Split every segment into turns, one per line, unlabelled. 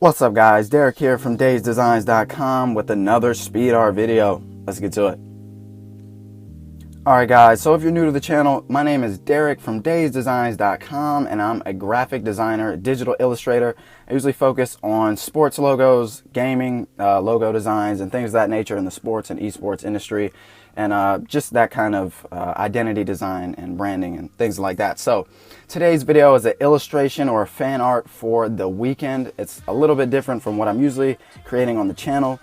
What's up guys, Derrick here from dasedesigns.com with another Speedart video. Let's get to it. Alright guys, so if you're new to the channel, my name is Derrick from dasedesigns.com and I'm a graphic designer, digital illustrator. I usually focus on sports logos, gaming, logo designs and things of that nature in the sports and esports industry, and just that kind of identity design and branding and things like that. So today's video is an illustration or a fan art for The Weeknd. It's a little bit different from what I'm usually creating on the channel.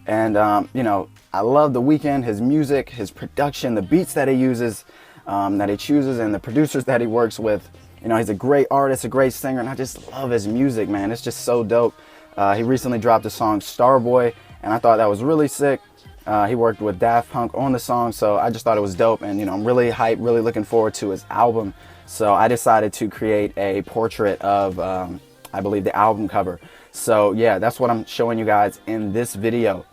And, you know, I love The Weeknd, his music, his production, the beats that he uses, that he chooses, and the producers that he works with. You know, he's a great artist, a great singer, and I just love his music, man. It's just so dope. He recently dropped the song Starboy, and I thought that was really sick. He worked with Daft Punk on the song, so I just thought it was dope. And, you know, I'm really hyped, really looking forward to his album. So I decided to create a portrait of, I believe, the album cover. So, yeah, that's what I'm showing you guys in this video.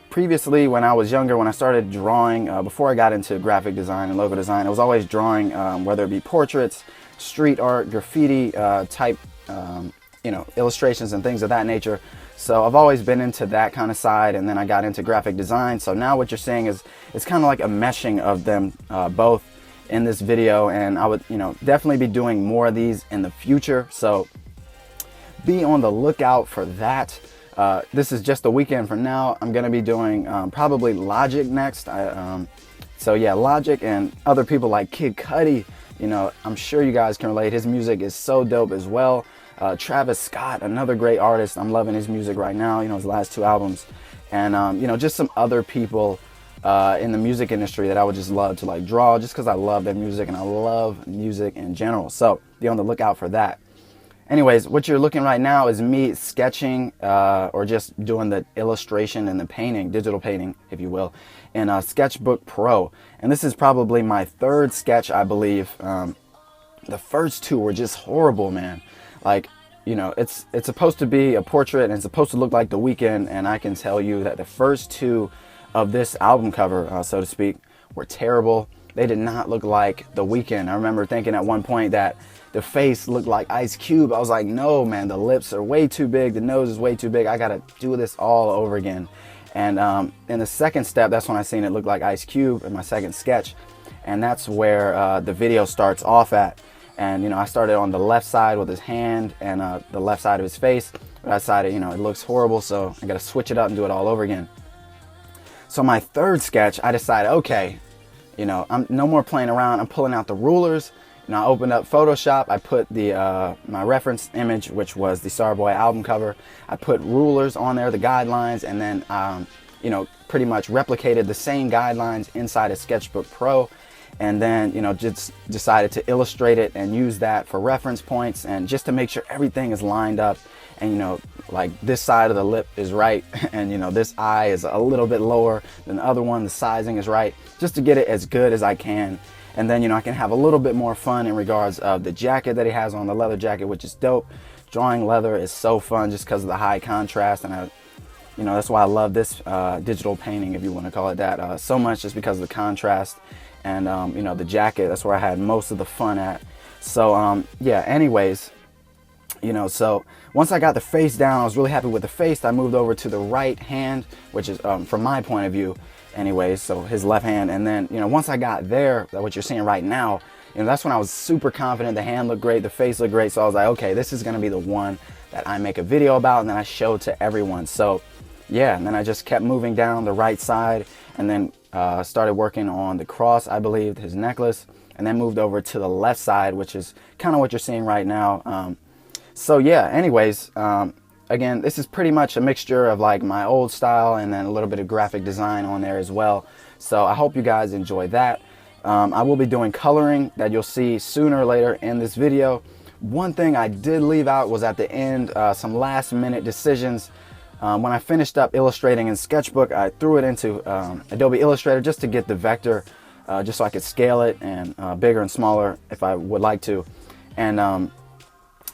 Previously, when I was younger, when I started drawing, before I got into graphic design and logo design, I was always drawing, whether it be portraits, street art, graffiti type, you know, illustrations and things of that nature. So I've always been into that kind of side, and then I got into graphic design. So now what you're seeing is it's kind of like a meshing of them both in this video, and I would, you know, definitely be doing more of these in the future. So be on the lookout for that. This is just The Weeknd for now. I'm going to be doing probably Logic next. So yeah, Logic and other people like Kid Cudi. You know, I'm sure you guys can relate. His music is so dope as well. Travis Scott, another great artist. I'm loving his music right now, you know, his last two albums. And, you know, just some other people in the music industry that I would just love to like draw, just because I love their music and I love music in general. So be on the lookout for that. Anyways, what you're looking right now is me sketching or just doing the illustration and the painting, digital painting, if you will, in Sketchbook Pro. And this is probably my third sketch, I believe. The first two were just horrible, man. Like, you know, it's supposed to be a portrait and it's supposed to look like The Weeknd, and I can tell you that the first two of this album cover, so to speak, were terrible. They did not look like The Weeknd. I remember thinking at one point that the face looked like Ice Cube. I was like, no, man, the lips are way too big. The nose is way too big. I got to do this all over again. And in the second step, that's when I seen it look like Ice Cube in my second sketch. And that's where the video starts off at. And, you know, I started on the left side with his hand and the left side of his face. But I decided, you know, it looks horrible, so I got to switch it up and do it all over again. So my third sketch, I decided, okay, you know, I'm no more playing around. I'm pulling out the rulers. And I opened up Photoshop. I put the my reference image, which was the Starboy album cover. I put rulers on there, the guidelines, and then you know, pretty much replicated the same guidelines inside of Sketchbook Pro. And then, you know, just decided to illustrate it and use that for reference points and just to make sure everything is lined up. And, you know, like this side of the lip is right, and, you know, this eye is a little bit lower than the other one. The sizing is right, just to get it as good as I can. And then, you know, I can have a little bit more fun in regards of the jacket that he has on, the leather jacket, which is dope. Drawing leather is so fun just because of the high contrast, and you know, that's why I love this digital painting, if you want to call it that, so much, just because of the contrast. And you know, the jacket, that's where I had most of the fun at. So yeah, anyways, you know, so once I got the face down, I was really happy with the face. I moved over to the right hand, which is from my point of view anyways, so his left hand. And then, you know, once I got there, what you're seeing right now, you know, that's when I was super confident. The hand looked great, the face looked great, so I was like, okay, this is going to be the one that I make a video about, and then I show to everyone. So yeah, and then I just kept moving down the right side, and then started working on the cross, I believe, his necklace, and then moved over to the left side, which is kind of what you're seeing right now. So yeah, anyways, again, this is pretty much a mixture of like my old style and then a little bit of graphic design on there as well. So I hope you guys enjoy that. I will be doing coloring that you'll see sooner or later in this video. One thing I did leave out was at the end, some last minute decisions. When I finished up illustrating in Sketchbook, I threw it into Adobe Illustrator just to get the vector, just so I could scale it and bigger and smaller if I would like to. And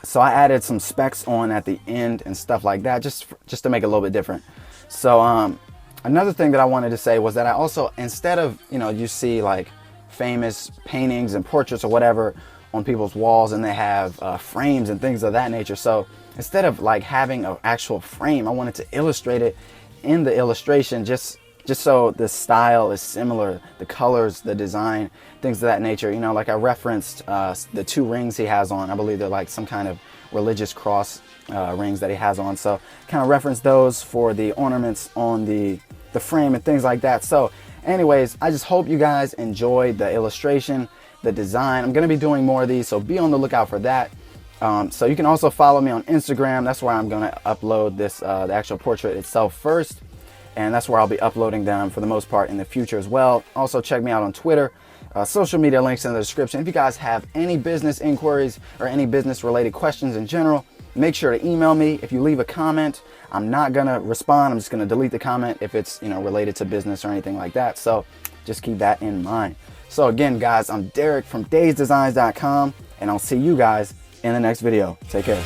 so I added some specs on at the end and stuff like that, just to make it a little bit different. So another thing that I wanted to say was that I also, instead of, you know, you see like famous paintings and portraits or whatever on people's walls, and they have frames and things of that nature. So instead of like having an actual frame, I wanted to illustrate it in the illustration, just so the style is similar, the colors, the design, things of that nature. You know, like I referenced the 2 rings he has on. I believe they're like some kind of religious cross rings that he has on. So kind of reference those for the ornaments on the frame and things like that. So anyways, I just hope you guys enjoyed the illustration, the design. I'm going to be doing more of these, so be on the lookout for that. So you can also follow me on Instagram. That's where I'm going to upload this, the actual portrait itself first. And that's where I'll be uploading them for the most part in the future as well. Also check me out on Twitter. Social media links in the description. If you guys have any business inquiries or any business related questions in general, make sure to email me. If you leave a comment, I'm not gonna respond. I'm just gonna delete the comment if it's, you know, related to business or anything like that. So just keep that in mind. So again, guys, I'm Derrick from dasedesigns.com, and I'll see you guys in the next video. Take care.